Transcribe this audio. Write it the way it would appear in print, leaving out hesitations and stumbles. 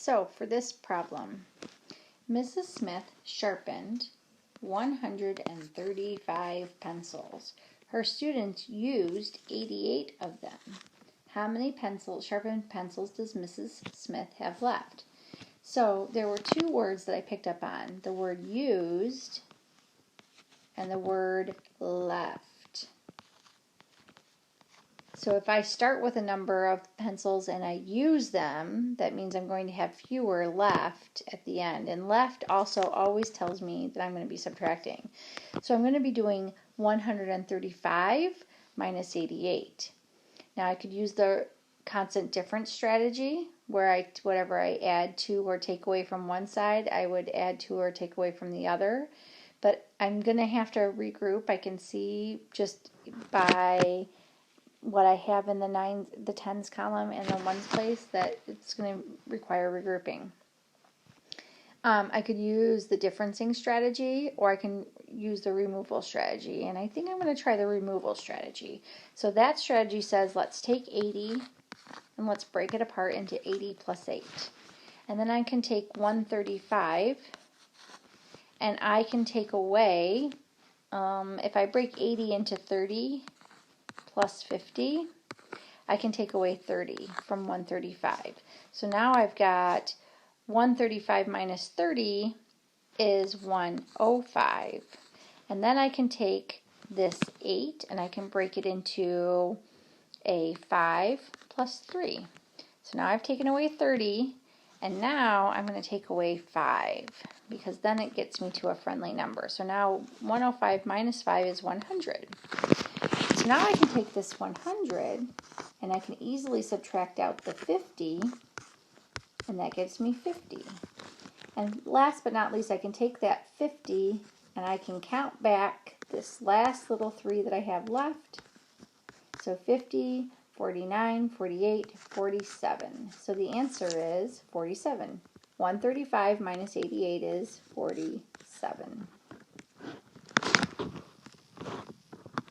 So for this problem, Mrs. Smith sharpened 135 pencils. Her students used 88 of them. How many sharpened pencils does Mrs. Smith have left? So there were two words that I picked up on, the word used and the word left. So if I start with a number of pencils and I use them, that means I'm going to have fewer left at the end. And left also always tells me that I'm going to be subtracting. So I'm going to be doing 135 minus 88. Now I could use the constant difference strategy, where whatever I add to or take away from one side, I would add to or take away from the other. But I'm going to have to regroup. I can see just by what I have in the tens column and the ones place that it's going to require regrouping. I could use the differencing strategy, or I can use the removal strategy, and I think I'm going to try the removal strategy. So that strategy says let's take 80 and let's break it apart into 80 plus 8. And then I can take 135 and I can take away, if I break 80 into 30 plus 50, I can take away 30 from 135. So now I've got 135 minus 30 is 105. And then I can take this 8 and I can break it into a 5 plus 3. So now I've taken away 30, and now I'm going to take away 5, because then it gets me to a friendly number. So now 105 minus 5 is 100. So now I can take this 100 and I can easily subtract out the 50, and that gives me 50. And last but not least, I can take that 50 and I can count back this last little 3 that I have left. So 50, 49, 48, 47. So the answer is 47. 135 minus 88 is 47.